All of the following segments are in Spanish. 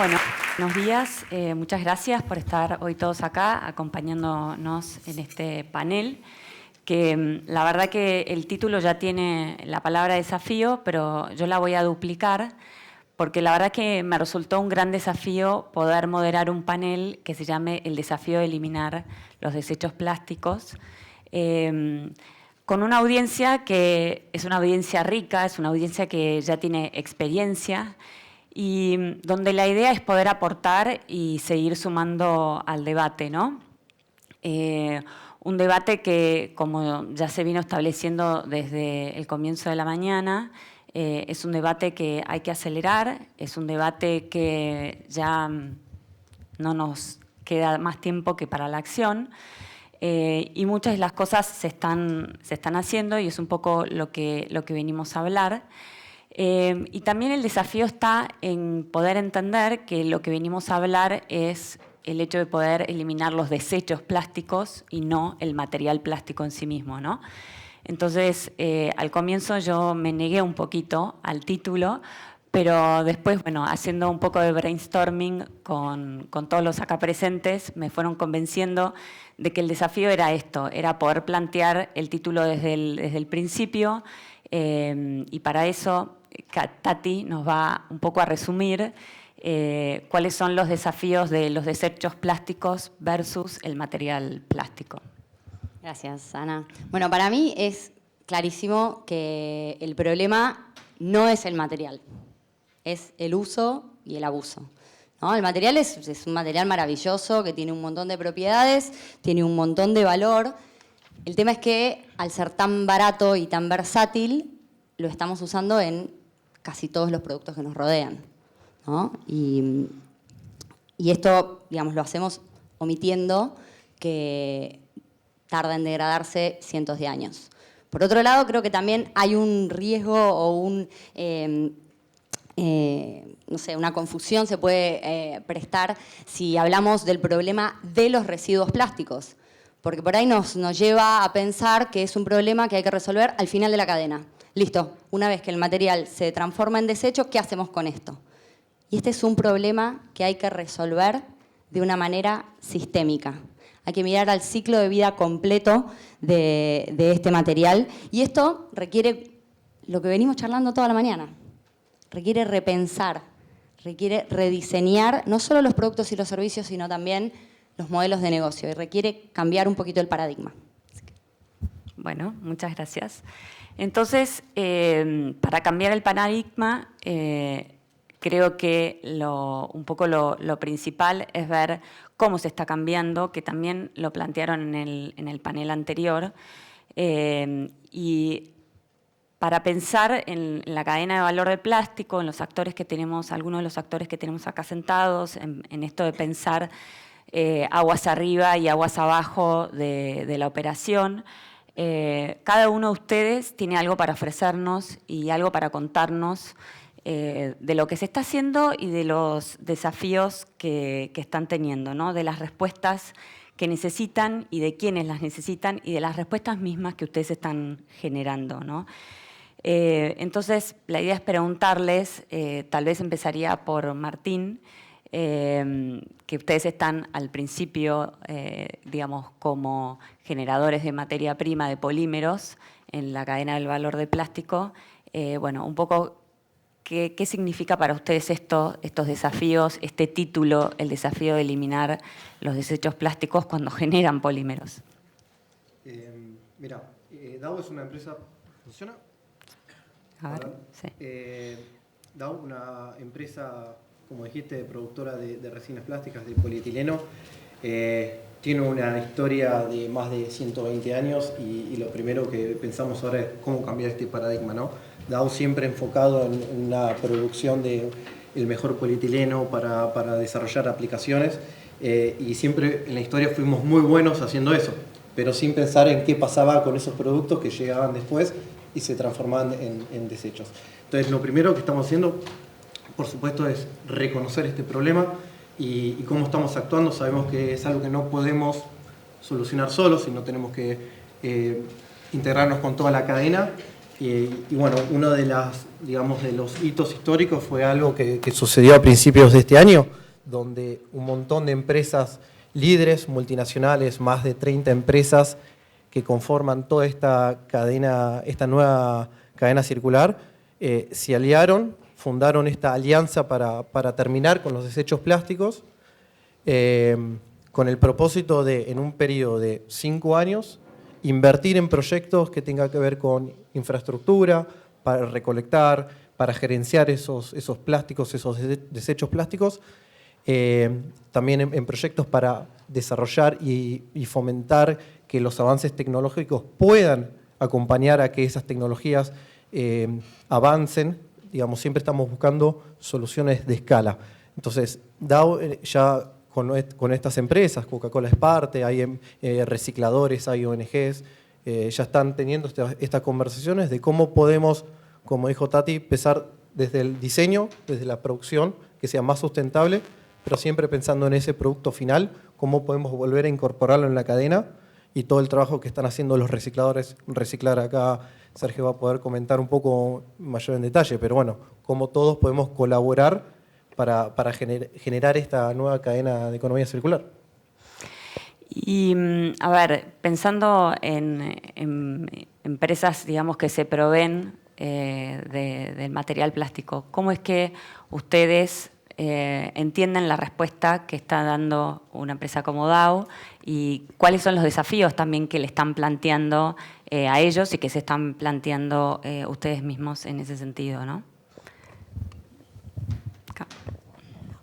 Bueno, buenos días. Muchas gracias por estar hoy todos acá acompañándonos en este panel, que la verdad que el título ya tiene la palabra desafío, pero yo la voy a duplicar porque la verdad que me resultó un gran desafío poder moderar un panel que se llame El desafío de eliminar los desechos plásticos, con una audiencia que es una audiencia rica, es una audiencia que ya tiene experiencia y donde la idea es poder aportar y seguir sumando al debate, ¿no? Un debate que, como ya se vino estableciendo desde el comienzo de la mañana, es un debate que hay que acelerar, es un debate que ya no nos queda más tiempo que para la acción, y muchas de las cosas se están haciendo y es un poco lo que venimos a hablar. Y también el desafío está en poder entender que lo que venimos a hablar es el hecho de poder eliminar los desechos plásticos y no el material plástico en sí mismo, ¿no? Entonces, al comienzo yo me negué un poquito al título, pero después, bueno, haciendo un poco de brainstorming con todos los acá presentes, me fueron convenciendo de que el desafío era esto, era poder plantear el título desde el principio, y para eso Tati nos va un poco a resumir cuáles son los desafíos de los desechos plásticos versus el material plástico. Gracias, Ana. Bueno, para mí es clarísimo que el problema no es el material, es el uso y el abuso, ¿no? El material es un material maravilloso que tiene un montón de propiedades, tiene un montón de valor. El tema es que al ser tan barato y tan versátil, lo estamos usando en casi todos los productos que nos rodean, ¿no? Y esto, digamos, lo hacemos omitiendo que tarda en degradarse cientos de años. Por otro lado, creo que también hay un riesgo o no sé, una confusión se puede prestar si hablamos del problema de los residuos plásticos, porque por ahí nos lleva a pensar que es un problema que hay que resolver al final de la cadena. Listo, una vez que el material se transforma en desecho, ¿qué hacemos con esto? Y este es un problema que hay que resolver de una manera sistémica. Hay que mirar al ciclo de vida completo de este material. Y esto requiere lo que venimos charlando toda la mañana. Requiere repensar, requiere rediseñar no solo los productos y los servicios, sino también los modelos de negocio. Y requiere cambiar un poquito el paradigma. Bueno, muchas gracias. Entonces, para cambiar el paradigma, creo que un poco lo principal es ver cómo se está cambiando, que también lo plantearon en el panel anterior, y para pensar en la cadena de valor del plástico, en los actores que tenemos, algunos de los actores que tenemos acá sentados, en esto de pensar aguas arriba y aguas abajo de la operación. Cada uno de ustedes tiene algo para ofrecernos y algo para contarnos de lo que se está haciendo y de los desafíos que están teniendo, ¿no? De las respuestas que necesitan y de quiénes las necesitan y de las respuestas mismas que ustedes están generando, ¿no? Entonces, la idea es preguntarles, tal vez empezaría por Martín, que ustedes están al principio, digamos, como generadores de materia prima de polímeros en la cadena del valor de plástico. Bueno, un poco, ¿qué significa para ustedes estos desafíos, este título, el desafío de eliminar los desechos plásticos cuando generan polímeros? Mira, Dow es una empresa... ¿Funciona? A ver, sí. Dow, una empresa, como dijiste, productora de resinas plásticas, de polietileno, tiene una historia de más de 120 años y lo primero que pensamos ahora es cómo cambiar este paradigma, ¿no? Dow siempre enfocado en la producción del mejor polietileno para desarrollar aplicaciones, y siempre en la historia fuimos muy buenos haciendo eso, pero sin pensar en qué pasaba con esos productos que llegaban después y se transformaban en desechos. Entonces, lo primero que estamos haciendo, por supuesto, es reconocer este problema y cómo estamos actuando. Sabemos que es algo que no podemos solucionar solos, sino tenemos que integrarnos con toda la cadena Y bueno, uno de los hitos históricos fue algo que sucedió a principios de este año, donde un montón de empresas líderes, multinacionales, más de 30 empresas que conforman toda esta cadena, esta nueva cadena circular, se aliaron, fundaron esta alianza para terminar con los desechos plásticos, con el propósito de, en un periodo de 5 años, invertir en proyectos que tengan que ver con infraestructura, para recolectar, para gerenciar esos plásticos, esos desechos plásticos, también en proyectos para desarrollar y fomentar que los avances tecnológicos puedan acompañar a que esas tecnologías avancen. Digamos, siempre estamos buscando soluciones de escala. Entonces, Dow ya con estas empresas, Coca-Cola es parte, hay recicladores, hay ONGs, ya están teniendo estas conversaciones de cómo podemos, como dijo Tati, empezar desde el diseño, desde la producción, que sea más sustentable, pero siempre pensando en ese producto final, cómo podemos volver a incorporarlo en la cadena y todo el trabajo que están haciendo los recicladores. Reciclar acá, Sergio va a poder comentar un poco mayor en detalle, pero bueno, cómo todos podemos colaborar para generar esta nueva cadena de economía circular. Y, a ver, pensando en empresas, digamos, que se proveen del material plástico, ¿cómo es que ustedes entienden la respuesta que está dando una empresa como Dow y cuáles son los desafíos también que le están planteando a ellos y que se están planteando ustedes mismos en ese sentido, ¿no?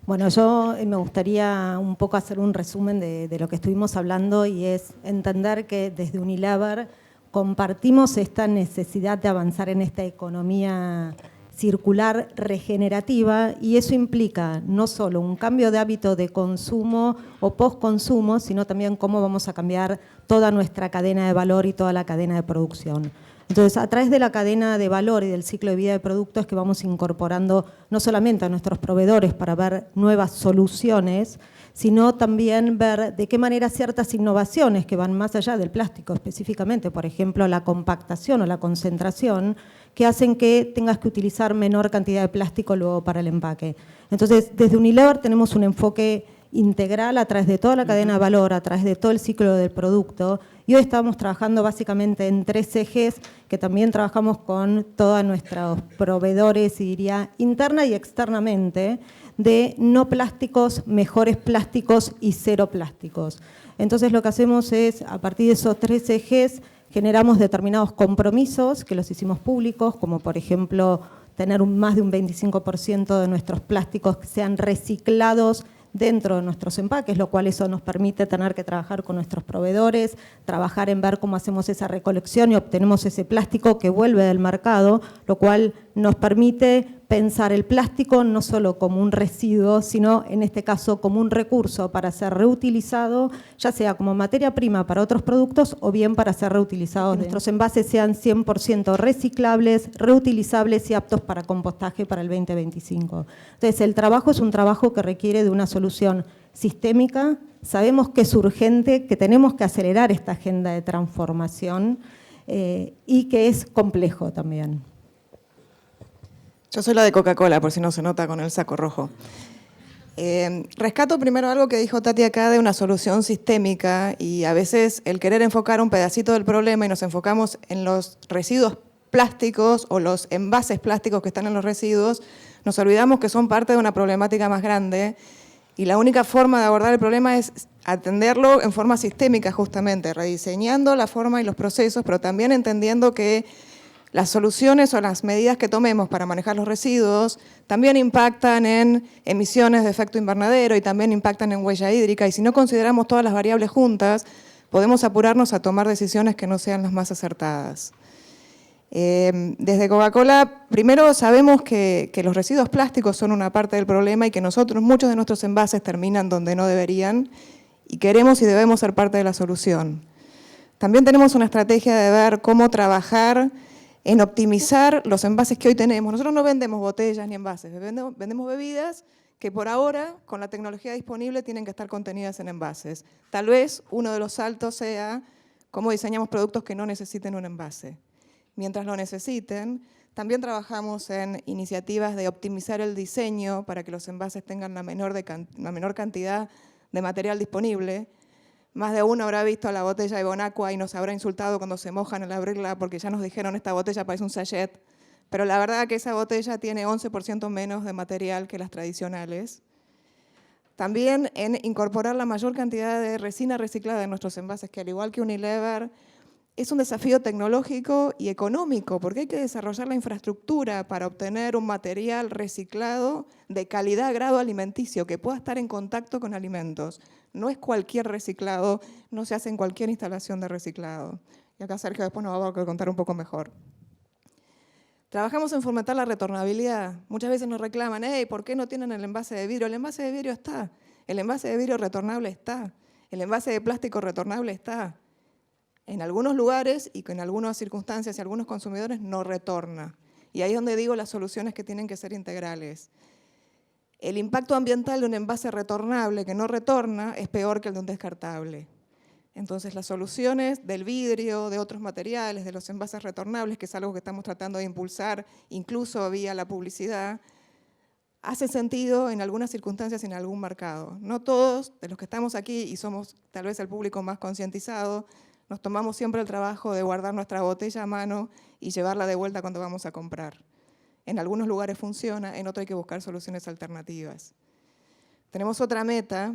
Bueno, yo me gustaría un poco hacer un resumen de lo que estuvimos hablando y es entender que desde Unilever compartimos esta necesidad de avanzar en esta economía circular regenerativa y eso implica no solo un cambio de hábito de consumo o postconsumo, sino también cómo vamos a cambiar toda nuestra cadena de valor y toda la cadena de producción. Entonces, a través de la cadena de valor y del ciclo de vida de productos que vamos incorporando no solamente a nuestros proveedores para ver nuevas soluciones, sino también ver de qué manera ciertas innovaciones que van más allá del plástico específicamente, por ejemplo, la compactación o la concentración, que hacen que tengas que utilizar menor cantidad de plástico luego para el empaque. Entonces, desde Unilever tenemos un enfoque integral a través de toda la cadena de valor, a través de todo el ciclo del producto. Y hoy estamos trabajando básicamente en 3 ejes que también trabajamos con todos nuestros proveedores, y diría interna y externamente, de no plásticos, mejores plásticos y cero plásticos. Entonces lo que hacemos es, a partir de esos 3 ejes, generamos determinados compromisos que los hicimos públicos, como por ejemplo tener más de un 25% de nuestros plásticos que sean reciclados dentro de nuestros empaques, lo cual eso nos permite tener que trabajar con nuestros proveedores, trabajar en ver cómo hacemos esa recolección y obtenemos ese plástico que vuelve del mercado, lo cual nos permite pensar el plástico no solo como un residuo, sino en este caso como un recurso para ser reutilizado, ya sea como materia prima para otros productos o bien para ser reutilizados. Nuestros envases sean 100% reciclables, reutilizables y aptos para compostaje para el 2025. Entonces, el trabajo es un trabajo que requiere de una solución sistémica. Sabemos que es urgente, que tenemos que acelerar esta agenda de transformación y que es complejo también. Yo soy la de Coca-Cola, por si no se nota con el saco rojo. Rescato primero algo que dijo Tati acá de una solución sistémica y a veces el querer enfocar un pedacito del problema y nos enfocamos en los residuos plásticos o los envases plásticos que están en los residuos, nos olvidamos que son parte de una problemática más grande y la única forma de abordar el problema es atenderlo en forma sistémica justamente, rediseñando la forma y los procesos, pero también entendiendo que las soluciones o las medidas que tomemos para manejar los residuos también impactan en emisiones de efecto invernadero y también impactan en huella hídrica. Y si no consideramos todas las variables juntas, podemos apurarnos a tomar decisiones que no sean las más acertadas. Desde Coca-Cola, primero sabemos que los residuos plásticos son una parte del problema y que muchos de nuestros envases terminan donde no deberían y queremos y debemos ser parte de la solución. También tenemos una estrategia de ver cómo trabajar en optimizar los envases que hoy tenemos. Nosotros no vendemos botellas ni envases, vendemos bebidas que por ahora, con la tecnología disponible, tienen que estar contenidas en envases. Tal vez uno de los saltos sea cómo diseñamos productos que no necesiten un envase. mientras lo necesiten. También trabajamos en iniciativas de optimizar el diseño para que los envases tengan la menor cantidad de material disponible. Más de uno habrá visto la botella de Bonaqua y nos habrá insultado cuando se mojan al abrirla porque ya nos dijeron esta botella parece un sachet, pero la verdad que esa botella tiene 11% menos de material que las tradicionales. También en incorporar la mayor cantidad de resina reciclada en nuestros envases, que al igual que Unilever, es un desafío tecnológico y económico, porque hay que desarrollar la infraestructura para obtener un material reciclado de calidad grado alimenticio, que pueda estar en contacto con alimentos. No es cualquier reciclado, no se hace en cualquier instalación de reciclado. Y acá Sergio después nos va a contar un poco mejor. Trabajamos en fomentar la retornabilidad. Muchas veces nos reclaman, hey, ¿por qué no tienen el envase de vidrio? El envase de vidrio está, el envase de vidrio retornable está, el envase de plástico retornable está. En algunos lugares y en algunas circunstancias y algunos consumidores no retorna. Y ahí es donde digo las soluciones que tienen que ser integrales. El impacto ambiental de un envase retornable que no retorna es peor que el de un descartable. Entonces las soluciones del vidrio, de otros materiales, de los envases retornables, que es algo que estamos tratando de impulsar incluso vía la publicidad, hace sentido en algunas circunstancias y en algún mercado. No todos de los que estamos aquí, y somos tal vez el público más concientizado, nos tomamos siempre el trabajo de guardar nuestra botella a mano y llevarla de vuelta cuando vamos a comprar. En algunos lugares funciona, en otros hay que buscar soluciones alternativas. Tenemos otra meta.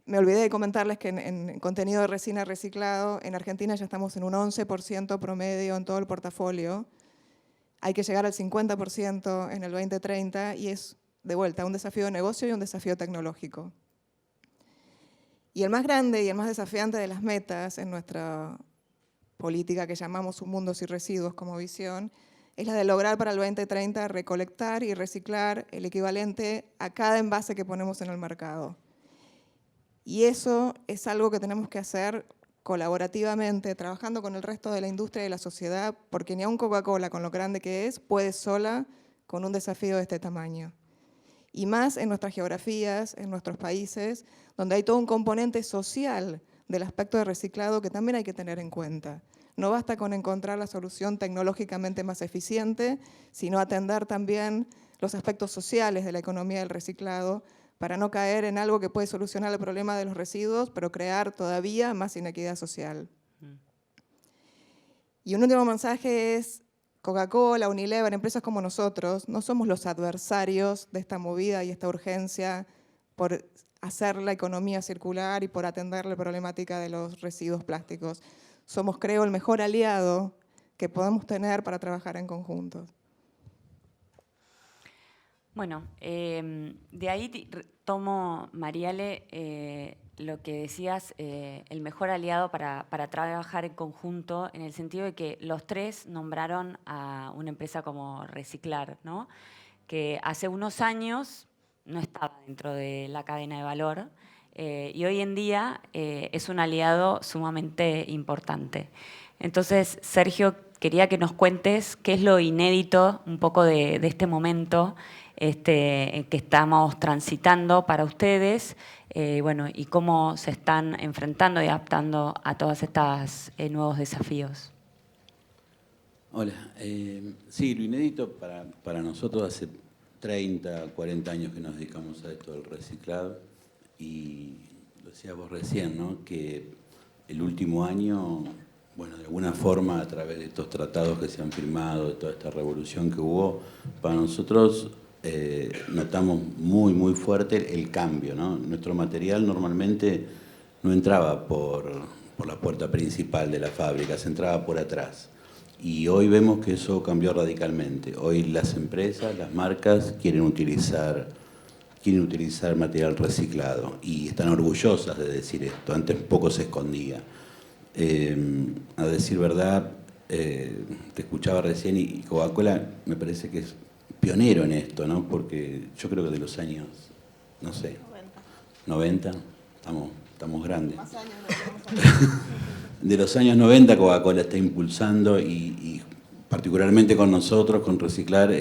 Me olvidé de comentarles que en contenido de resina reciclado, en Argentina ya estamos en un 11% promedio en todo el portafolio. Hay que llegar al 50% en el 2030 y es, de vuelta, un desafío de negocio y un desafío tecnológico. Y el más grande y el más desafiante de las metas en nuestra política que llamamos Submundos y Residuos como visión, es la de lograr para el 2030 recolectar y reciclar el equivalente a cada envase que ponemos en el mercado. Y eso es algo que tenemos que hacer colaborativamente, trabajando con el resto de la industria y de la sociedad, porque ni aun Coca-Cola, con lo grande que es, puede sola con un desafío de este tamaño. Y más en nuestras geografías, en nuestros países, donde hay todo un componente social del aspecto de reciclado que también hay que tener en cuenta. No basta con encontrar la solución tecnológicamente más eficiente, sino atender también los aspectos sociales de la economía del reciclado para no caer en algo que puede solucionar el problema de los residuos, pero crear todavía más inequidad social. Y un último mensaje es: Coca-Cola, Unilever, empresas como nosotros, no somos los adversarios de esta movida y esta urgencia por hacer la economía circular y por atender la problemática de los residuos plásticos. Somos, creo, el mejor aliado que podemos tener para trabajar en conjunto. Bueno, de ahí tomo, Mariale, lo que decías, el mejor aliado para trabajar en conjunto, en el sentido de que los tres nombraron a una empresa como Reciclar, ¿no? Que hace unos años no estaba dentro de la cadena de valor y hoy en día es un aliado sumamente importante. Entonces, Sergio, quería que nos cuentes qué es lo inédito un poco de este momento que estamos transitando para ustedes, bueno, y cómo se están enfrentando y adaptando a todos estos nuevos desafíos. Hola, sí, lo inédito para nosotros hace 30, 40 años que nos dedicamos a esto del reciclado y lo decías vos recién, ¿no? Que el último año, bueno, de alguna forma a través de estos tratados que se han firmado, de toda esta revolución que hubo, para nosotros notamos muy fuerte el cambio, ¿no? Nuestro material normalmente no entraba por la puerta principal de la fábrica, se entraba por atrás. Y hoy vemos que eso cambió radicalmente. Hoy las empresas, las marcas quieren utilizar material reciclado y están orgullosas de decir esto. Antes poco se escondía. A decir verdad, te escuchaba recién y Coca-Cola me parece que es pionero en esto, ¿no? Porque yo creo que de los años, no sé, 90 estamos grandes. Más años de los años 90 Coca-Cola está impulsando y particularmente con nosotros, con Reciclar,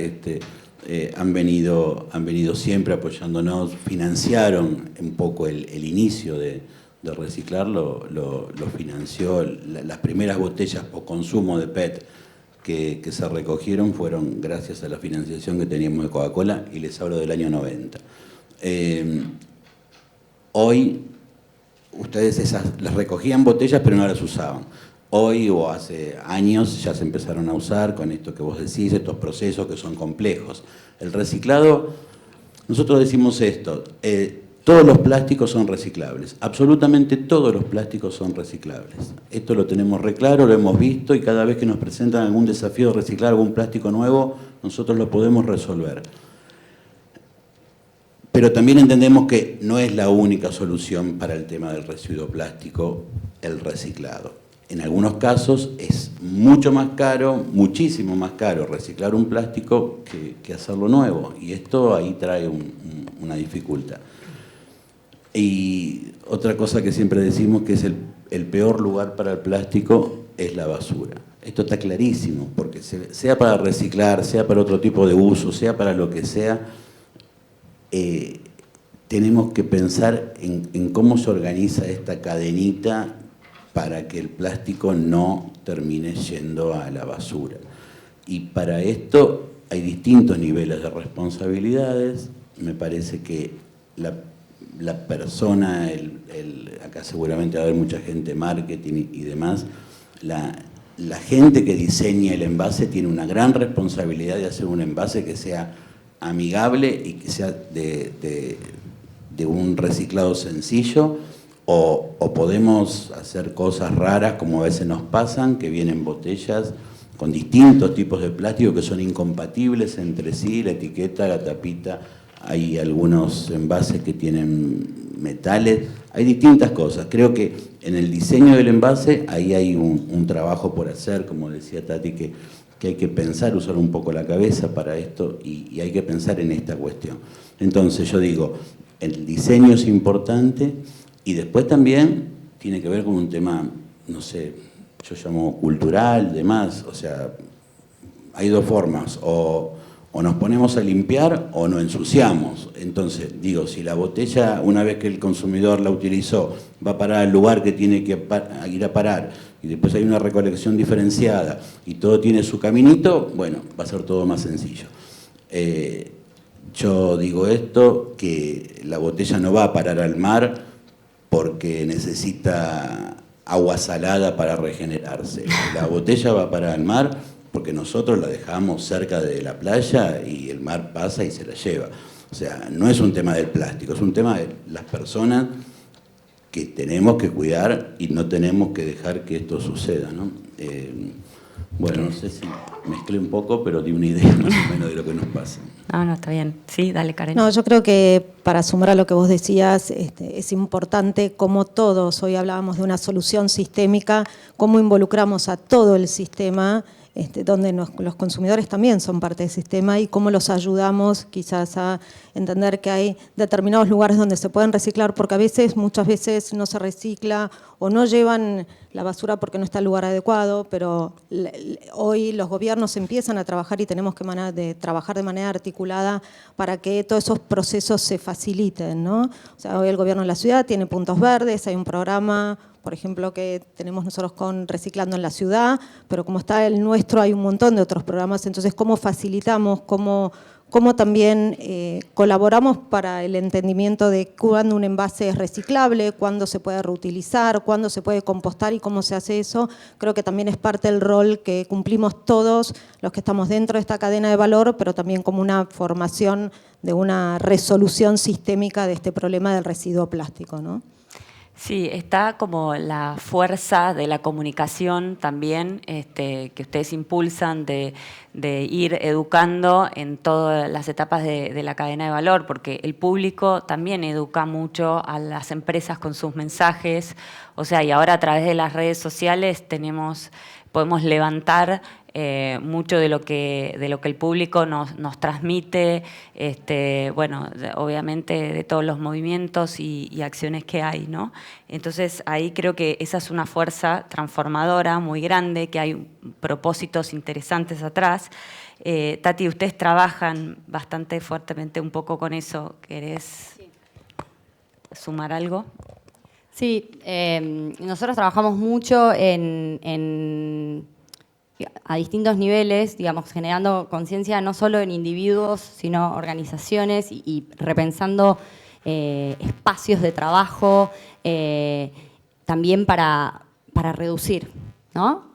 han venido siempre apoyándonos, financiaron un poco el inicio de Reciclar, lo financió las primeras botellas por consumo de PET que se recogieron fueron gracias a la financiación que teníamos de Coca-Cola, y les hablo del año 90. Hoy, ustedes las recogían botellas, pero no las usaban. Hoy o hace años ya se empezaron a usar con esto que vos decís, estos procesos que son complejos. El reciclado, nosotros decimos esto, todos los plásticos son reciclables, absolutamente todos los plásticos son reciclables. Esto lo tenemos re claro, lo hemos visto, y cada vez que nos presentan algún desafío de reciclar algún plástico nuevo, nosotros lo podemos resolver. Pero también entendemos que no es la única solución para el tema del residuo plástico, el reciclado. En algunos casos es mucho más caro, muchísimo más caro reciclar un plástico que hacerlo nuevo, y esto ahí trae una dificultad. Y otra cosa que siempre decimos, que es el peor lugar para el plástico, es la basura. Esto está clarísimo, porque sea para reciclar, sea para otro tipo de uso, sea para lo que sea, tenemos que pensar en cómo se organiza esta cadenita para que el plástico no termine yendo a la basura. Y para esto hay distintos niveles de responsabilidades. Me parece que la persona, acá seguramente va a haber mucha gente, marketing y demás, la gente que diseña el envase tiene una gran responsabilidad de hacer un envase que sea amigable y que sea de un reciclado sencillo, o podemos hacer cosas raras como a veces nos pasan, que vienen botellas con distintos tipos de plástico que son incompatibles entre sí, la etiqueta, la tapita, hay algunos envases que tienen metales, hay distintas cosas. Creo que en el diseño del envase ahí hay un trabajo por hacer, como decía Tati, que hay que pensar, usar un poco la cabeza para esto, y hay que pensar en esta cuestión. Entonces yo digo, el diseño es importante, y después también tiene que ver con un tema, no sé, yo llamo cultural, demás, o sea, hay dos formas, o nos ponemos a limpiar o nos ensuciamos. Entonces, digo, si la botella, una vez que el consumidor la utilizó, va a parar al lugar que tiene que ir a parar, y después hay una recolección diferenciada, y todo tiene su caminito, bueno, va a ser todo más sencillo. Yo digo esto, que la botella no va a parar al mar porque necesita agua salada para regenerarse. La botella va a parar al mar porque nosotros la dejamos cerca de la playa y el mar pasa y se la lleva. O sea, no es un tema del plástico, es un tema de las personas que tenemos que cuidar y no tenemos que dejar que esto suceda, ¿no? Bueno, no sé si mezclé un poco, pero di una idea más o menos de lo que nos pasa. No, está bien. Sí, dale, Karen. No, yo creo que para sumar a lo que vos decías, es importante cómo todos, hoy hablábamos de una solución sistémica, cómo involucramos a todo el sistema, donde los consumidores también son parte del sistema, y cómo los ayudamos quizás a entender que hay determinados lugares donde se pueden reciclar, porque muchas veces no se recicla o no llevan la basura porque no está el lugar adecuado, pero hoy los gobiernos empiezan a trabajar y tenemos que trabajar de manera articulada para que todos esos procesos se faciliten, ¿no? O sea, hoy el gobierno de la ciudad tiene puntos verdes, hay un programa, por ejemplo, que tenemos nosotros con Reciclando en la Ciudad, pero como está el nuestro hay un montón de otros programas, entonces cómo facilitamos, cómo también colaboramos para el entendimiento de cuándo un envase es reciclable, cuándo se puede reutilizar, cuándo se puede compostar y cómo se hace eso. Creo que también es parte del rol que cumplimos todos los que estamos dentro de esta cadena de valor, pero también como una formación de una resolución sistémica de este problema del residuo plástico, ¿no? Sí, está como la fuerza de la comunicación también, que ustedes impulsan de ir educando en todas las etapas de la cadena de valor, porque el público también educa mucho a las empresas con sus mensajes, o sea, y ahora a través de las redes sociales podemos levantar mucho de lo que el público nos transmite, bueno, obviamente de todos los movimientos y acciones que hay, ¿no? Entonces ahí creo que esa es una fuerza transformadora muy grande, que hay propósitos interesantes atrás. Tati, ustedes trabajan bastante fuertemente un poco con eso. ¿Querés sumar algo? Sí, nosotros trabajamos mucho en a distintos niveles, digamos, generando conciencia no solo en individuos, sino organizaciones y repensando espacios de trabajo, también para reducir, ¿no?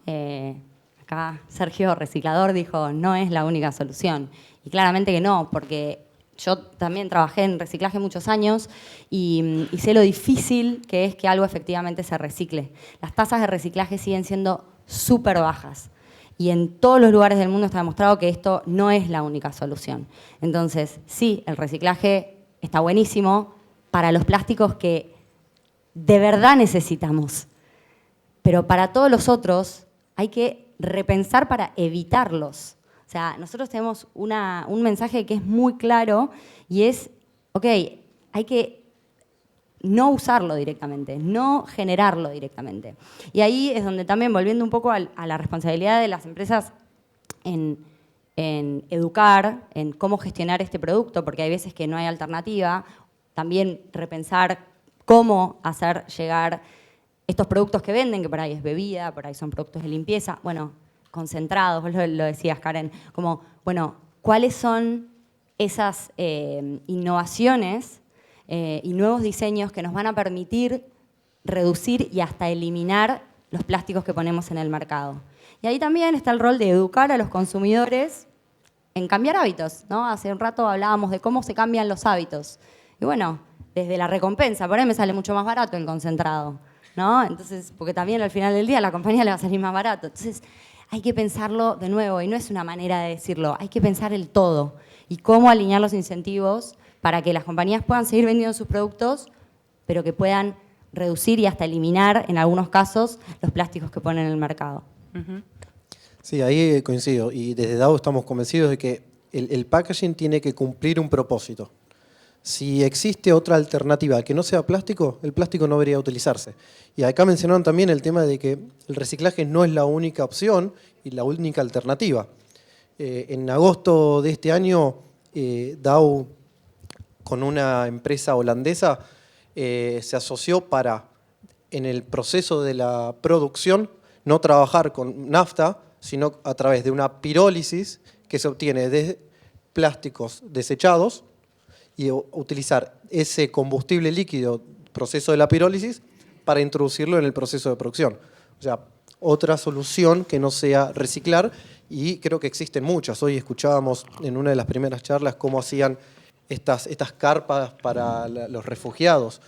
Acá Sergio Reciclador dijo, no es la única solución. Y claramente que no, porque yo también trabajé en reciclaje muchos años y sé lo difícil que es que algo efectivamente se recicle. Las tasas de reciclaje siguen siendo súper bajas. Y en todos los lugares del mundo está demostrado que esto no es la única solución. Entonces, sí, el reciclaje está buenísimo para los plásticos que de verdad necesitamos. Pero para todos los otros hay que repensar para evitarlos. O sea, nosotros tenemos un mensaje que es muy claro y es, ok, hay que no usarlo directamente, no generarlo directamente. Y ahí es donde también, volviendo un poco a la responsabilidad de las empresas en educar, en cómo gestionar este producto, porque hay veces que no hay alternativa, también repensar cómo hacer llegar estos productos que venden, que por ahí es bebida, por ahí son productos de limpieza, bueno, concentrados, vos lo decías, Karen, como, bueno, ¿cuáles son esas innovaciones y nuevos diseños que nos van a permitir reducir y hasta eliminar los plásticos que ponemos en el mercado? Y ahí también está el rol de educar a los consumidores en cambiar hábitos, ¿no? Hace un rato hablábamos de cómo se cambian los hábitos. Y bueno, desde la recompensa, por ahí me sale mucho más barato el concentrado, ¿no? Entonces, porque también al final del día a la compañía le va a salir más barato. Entonces, hay que pensarlo de nuevo, y no es una manera de decirlo, hay que pensar el todo y cómo alinear los incentivos para que las compañías puedan seguir vendiendo sus productos, pero que puedan reducir y hasta eliminar, en algunos casos, los plásticos que ponen en el mercado. Sí, ahí coincido. Y desde DAO estamos convencidos de que el packaging tiene que cumplir un propósito. Si existe otra alternativa que no sea plástico, el plástico no debería utilizarse. Y acá mencionaron también el tema de que el reciclaje no es la única opción y la única alternativa. En agosto de este año, DAO, con una empresa holandesa, se asoció para, en el proceso de la producción, no trabajar con nafta, sino a través de una pirólisis que se obtiene de plásticos desechados y utilizar ese combustible líquido, proceso de la pirólisis, para introducirlo en el proceso de producción. O sea, otra solución que no sea reciclar, y creo que existen muchas. Hoy escuchábamos en una de las primeras charlas cómo hacían estas carpas para los refugiados.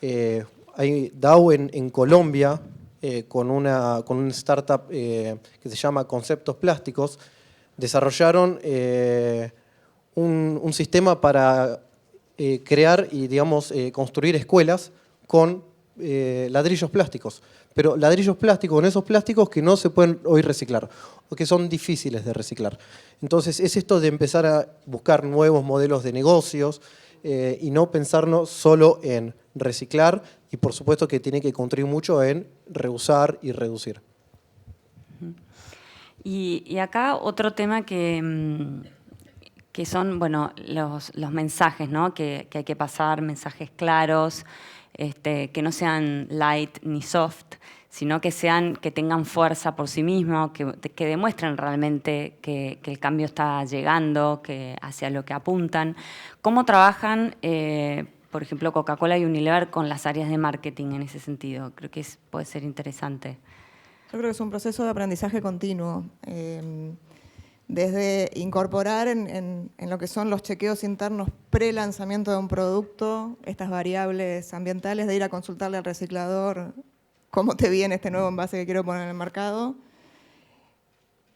Hay DAO en Colombia, con un startup que se llama Conceptos Plásticos, desarrollaron un sistema para crear y, digamos, construir escuelas con ladrillos plásticos. Pero ladrillos plásticos, con esos plásticos que no se pueden hoy reciclar, o que son difíciles de reciclar. Entonces, es esto de empezar a buscar nuevos modelos de negocios y no pensarnos solo en reciclar, y por supuesto que tiene que contribuir mucho en reusar y reducir. Y acá otro tema que son, bueno, los mensajes, ¿no? que hay que pasar, mensajes claros, que no sean light ni soft, sino que tengan fuerza por sí mismos, que demuestren realmente que el cambio está llegando, hacia lo que apuntan. ¿Cómo trabajan, por ejemplo, Coca-Cola y Unilever con las áreas de marketing en ese sentido? Creo que puede ser interesante. Yo creo que es un proceso de aprendizaje continuo. Desde incorporar en lo que son los chequeos internos pre-lanzamiento de un producto, estas variables ambientales, de ir a consultarle al reciclador cómo te viene este nuevo envase que quiero poner en el mercado.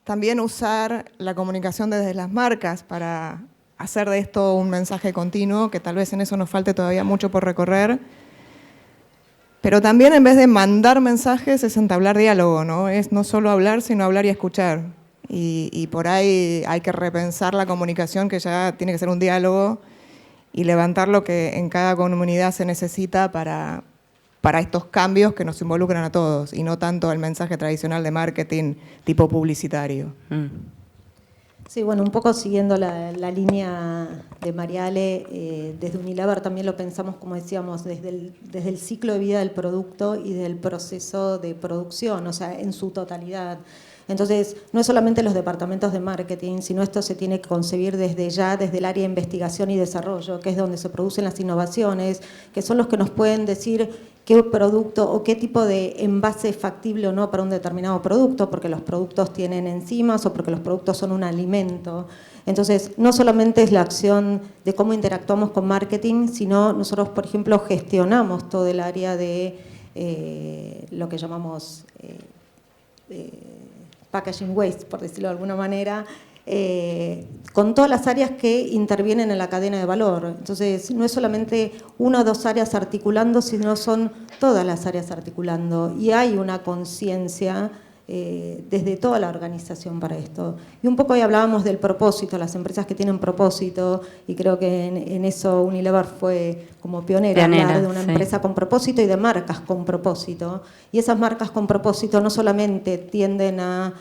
También usar la comunicación desde las marcas para hacer de esto un mensaje continuo, que tal vez en eso nos falte todavía mucho por recorrer. Pero también, en vez de mandar mensajes, es entablar diálogo, ¿no? Es no solo hablar, sino hablar y escuchar. Y por ahí hay que repensar la comunicación, que ya tiene que ser un diálogo, y levantar lo que en cada comunidad se necesita para estos cambios que nos involucran a todos, y no tanto el mensaje tradicional de marketing tipo publicitario. Sí, bueno, un poco siguiendo la línea de Mariale, desde Unilever también lo pensamos, como decíamos, desde el ciclo de vida del producto y del proceso de producción, o sea, en su totalidad. Entonces, no es solamente los departamentos de marketing, sino esto se tiene que concebir desde ya, desde el área de investigación y desarrollo, que es donde se producen las innovaciones, que son los que nos pueden decir qué producto o qué tipo de envase es factible o no para un determinado producto, porque los productos tienen enzimas o porque los productos son un alimento. Entonces, no solamente es la acción de cómo interactuamos con marketing, sino nosotros, por ejemplo, gestionamos todo el área de lo que llamamos packaging waste, por decirlo de alguna manera, con todas las áreas que intervienen en la cadena de valor. Entonces, no es solamente una o dos áreas articulando, sino son todas las áreas articulando. Y hay una conciencia desde toda la organización para esto. Y un poco ahí hablábamos del propósito, las empresas que tienen propósito, y creo que en eso Unilever fue como pionera hablar de una empresa con propósito y de marcas con propósito. Y esas marcas con propósito no solamente tienden a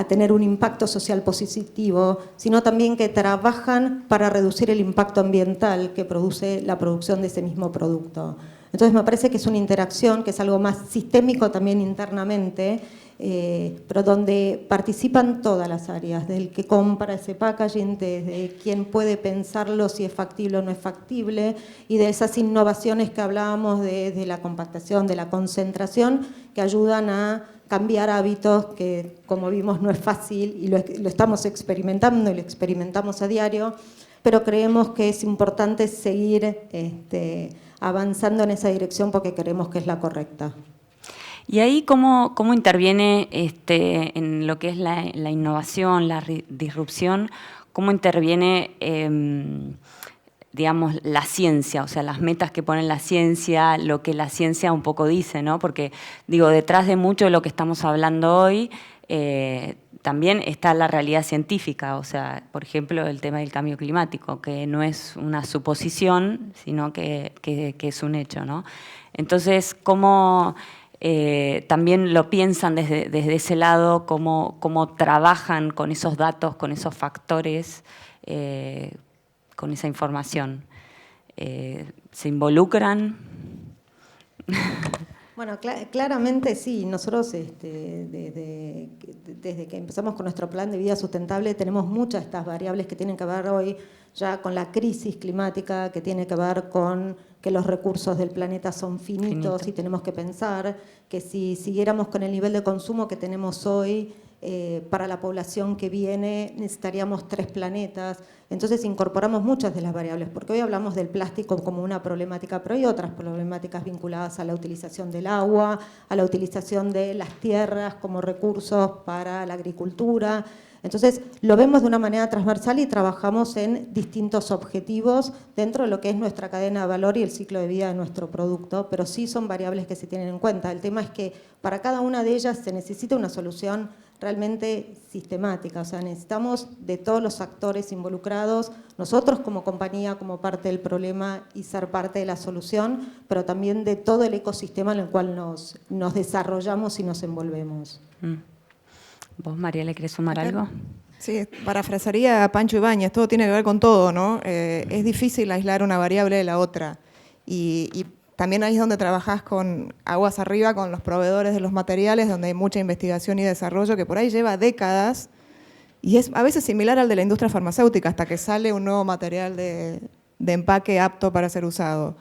tener un impacto social positivo, sino también que trabajan para reducir el impacto ambiental que produce la producción de ese mismo producto. Entonces me parece que es una interacción, que es algo más sistémico también internamente, pero donde participan todas las áreas, del que compra ese packaging, desde quién puede pensarlo, si es factible o no es factible, y de esas innovaciones que hablábamos de la compactación, de la concentración, que ayudan a cambiar hábitos que, como vimos, no es fácil y lo estamos experimentando y lo experimentamos a diario, pero creemos que es importante seguir avanzando en esa dirección porque creemos que es la correcta. ¿Y ahí cómo interviene en lo que es la innovación, la disrupción? ¿Cómo interviene, digamos, la ciencia? O sea, las metas que pone la ciencia, lo que la ciencia un poco dice, ¿no? Porque, digo, detrás de mucho de lo que estamos hablando hoy, también está la realidad científica, o sea, por ejemplo, el tema del cambio climático, que no es una suposición, sino que es un hecho, ¿no? Entonces, ¿cómo también lo piensan desde ese lado, cómo trabajan con esos datos, con esos factores, con esa información? ¿Se involucran? Bueno, claramente sí. Nosotros desde que empezamos con nuestro plan de vida sustentable tenemos muchas de estas variables que tienen que ver hoy ya con la crisis climática, que tiene que ver con que los recursos del planeta son finitos y tenemos que pensar que si siguiéramos con el nivel de consumo que tenemos hoy, para la población que viene necesitaríamos 3 planetas. Entonces incorporamos muchas de las variables, porque hoy hablamos del plástico como una problemática, pero hay otras problemáticas vinculadas a la utilización del agua, a la utilización de las tierras como recursos para la agricultura. Entonces lo vemos de una manera transversal y trabajamos en distintos objetivos dentro de lo que es nuestra cadena de valor y el ciclo de vida de nuestro producto, pero sí son variables que se tienen en cuenta. El tema es que para cada una de ellas se necesita una solución realmente sistemática, o sea, necesitamos de todos los actores involucrados, nosotros como compañía, como parte del problema y ser parte de la solución, pero también de todo el ecosistema en el cual nos desarrollamos y nos envolvemos. ¿Vos, María, le querés sumar algo? Sí, parafrasearía a Pancho Ibáñez, todo tiene que ver con todo, ¿no? Es difícil aislar una variable de la otra y también ahí es donde trabajás con aguas arriba, con los proveedores de los materiales, donde hay mucha investigación y desarrollo que por ahí lleva décadas y es a veces similar al de la industria farmacéutica hasta que sale un nuevo material de empaque apto para ser usado.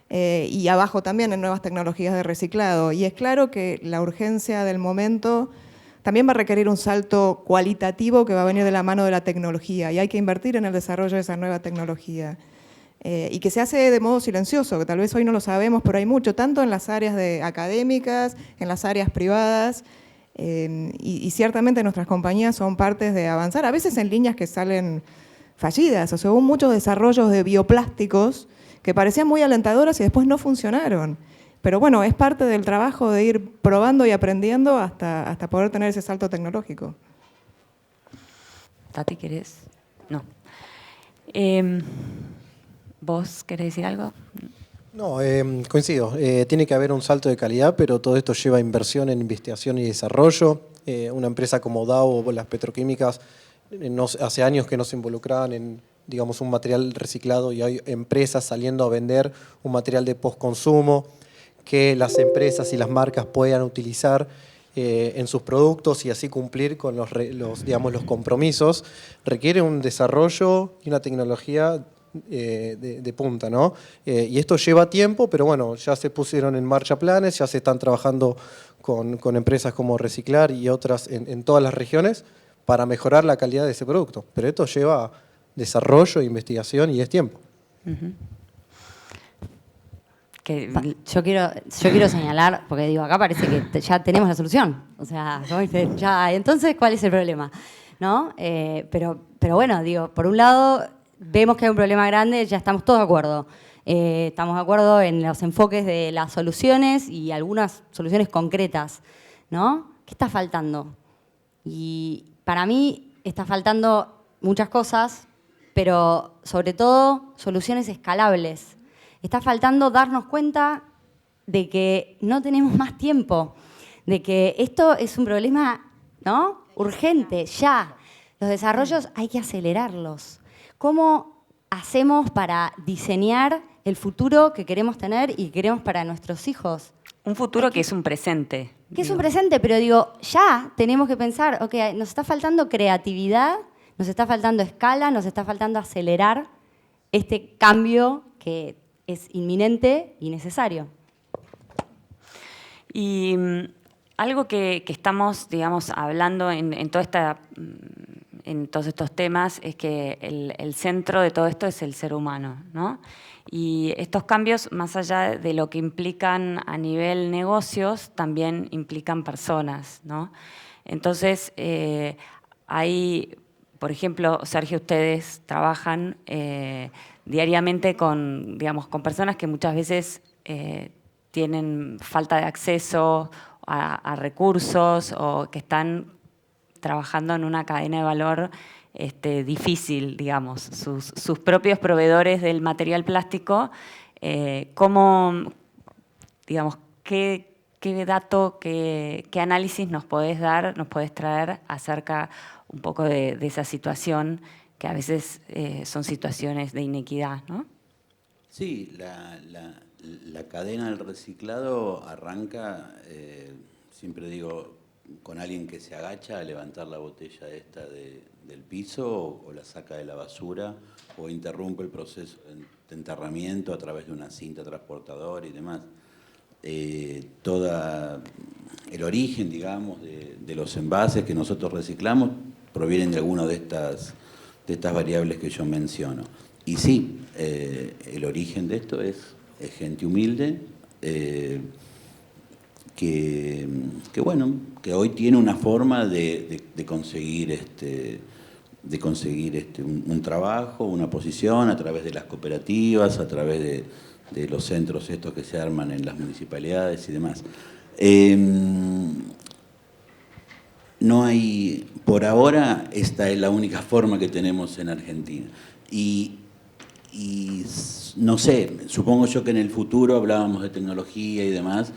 Y abajo también en nuevas tecnologías de reciclado. Y es claro que la urgencia del momento también va a requerir un salto cualitativo que va a venir de la mano de la tecnología y hay que invertir en el desarrollo de esa nueva tecnología. Y que se hace de modo silencioso, que tal vez hoy no lo sabemos, pero hay mucho, tanto en las áreas académicas, en las áreas privadas, y ciertamente nuestras compañías son partes de avanzar, a veces en líneas que salen fallidas, o sea, hubo muchos desarrollos de bioplásticos que parecían muy alentadoras y después no funcionaron. Pero bueno, es parte del trabajo de ir probando y aprendiendo hasta poder tener ese salto tecnológico. Tati, ¿querés? No. ¿Vos querés decir algo? No, coincido. Tiene que haber un salto de calidad, pero todo esto lleva inversión en investigación y desarrollo. Una empresa como Dow o las petroquímicas hace años que no se involucraban en, digamos, un material reciclado y hay empresas saliendo a vender un material de postconsumo que las empresas y las marcas puedan utilizar en sus productos y así cumplir con los compromisos, requiere un desarrollo y una tecnología de punta, ¿no? Y esto lleva tiempo, pero bueno, ya se pusieron en marcha planes, ya se están trabajando con empresas como Reciclar y otras en todas las regiones para mejorar la calidad de ese producto. Pero esto lleva desarrollo, investigación y es tiempo. Yo quiero señalar, porque digo, acá parece que ya tenemos la solución. O sea, ya, entonces, ¿cuál es el problema? ¿No? Pero bueno, digo, por un lado, vemos que hay un problema grande, ya estamos todos de acuerdo. Estamos de acuerdo en los enfoques de las soluciones y algunas soluciones concretas, ¿no? ¿Qué está faltando? Y para mí está faltando muchas cosas, pero sobre todo soluciones escalables. Está faltando darnos cuenta de que no tenemos más tiempo, de que esto es un problema, ¿no?, urgente, ya. Los desarrollos hay que acelerarlos. ¿Cómo hacemos para diseñar el futuro que queremos tener y que queremos para nuestros hijos? Un futuro que es un presente. Que es un presente, pero digo, ya tenemos que pensar, ok, nos está faltando creatividad, nos está faltando escala, nos está faltando acelerar este cambio que es inminente y necesario. Y algo que estamos, digamos, hablando en todos estos temas es que el centro de todo esto es el ser humano, ¿no? Y estos cambios, más allá de lo que implican a nivel negocios, también implican personas, ¿no? Entonces, hay, por ejemplo, Sergio, ustedes trabajan diariamente con personas que muchas veces tienen falta de acceso a recursos o que están trabajando en una cadena de valor difícil, digamos. Sus propios proveedores del material plástico, ¿cómo, digamos, qué dato, qué análisis nos podés dar, nos podés traer acerca un poco de esa situación que a veces son situaciones de inequidad, ¿no? Sí, la cadena del reciclado arranca, siempre digo, con alguien que se agacha a levantar la botella esta del piso o la saca de la basura o interrumpe el proceso de enterramiento a través de una cinta transportadora y demás. Todo el origen, digamos, de los envases que nosotros reciclamos provienen de alguna de estas variables que yo menciono. Y sí, el origen de esto es gente humilde, que hoy tiene una forma de conseguir un trabajo, una posición a través de las cooperativas, a través de los centros estos que se arman en las municipalidades y demás. No hay, por ahora, esta es la única forma que tenemos en Argentina. Y no sé, supongo yo que en el futuro hablábamos de tecnología y demás.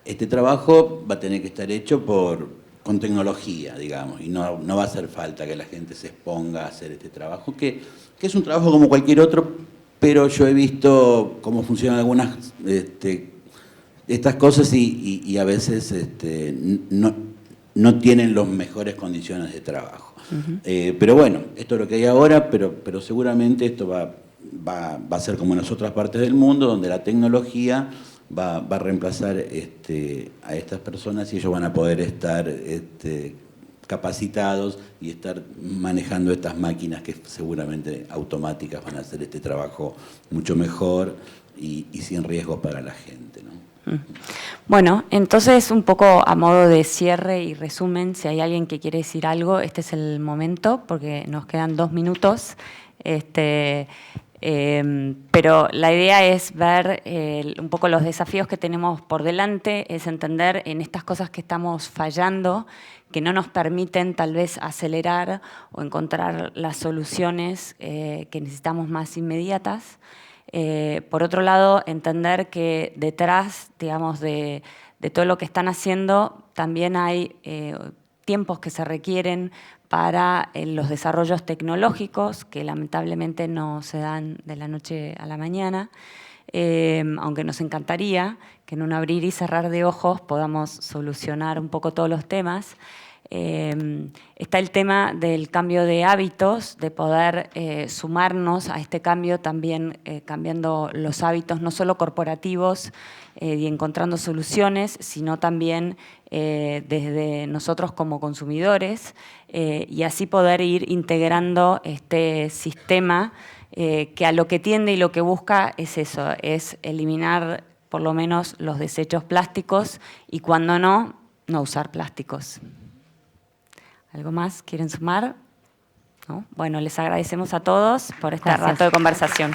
Este trabajo va a tener que estar hecho con tecnología, digamos, y no va a hacer falta que la gente se exponga a hacer este trabajo, que es un trabajo como cualquier otro, pero yo he visto cómo funcionan algunas estas cosas y a veces no tienen las mejores condiciones de trabajo. Pero bueno, esto es lo que hay ahora, pero seguramente esto va a ser como en las otras partes del mundo, donde la tecnología va a reemplazar a estas personas y ellos van a poder estar capacitados y estar manejando estas máquinas que seguramente automáticas van a hacer este trabajo mucho mejor y sin riesgo para la gente, ¿no? Bueno, entonces un poco a modo de cierre y resumen, si hay alguien que quiere decir algo, este es el momento porque nos quedan 2 minutos. Pero la idea es ver un poco los desafíos que tenemos por delante, es entender en estas cosas que estamos fallando, que no nos permiten tal vez acelerar o encontrar las soluciones que necesitamos más inmediatas. Por otro lado, entender que detrás, digamos, de todo lo que están haciendo, también hay tiempos que se requieren para los desarrollos tecnológicos, que lamentablemente no se dan de la noche a la mañana. aunque nos encantaría que en un abrir y cerrar de ojos podamos solucionar un poco todos los temas. Está el tema del cambio de hábitos, de poder sumarnos a este cambio también cambiando los hábitos, no solo corporativos y encontrando soluciones, sino también desde nosotros como consumidores y así poder ir integrando este sistema que a lo que tiende y lo que busca es eso, es eliminar por lo menos los desechos plásticos y cuando no usar plásticos. ¿Algo más quieren sumar? ¿No? Bueno, les agradecemos a todos por este rato de conversación.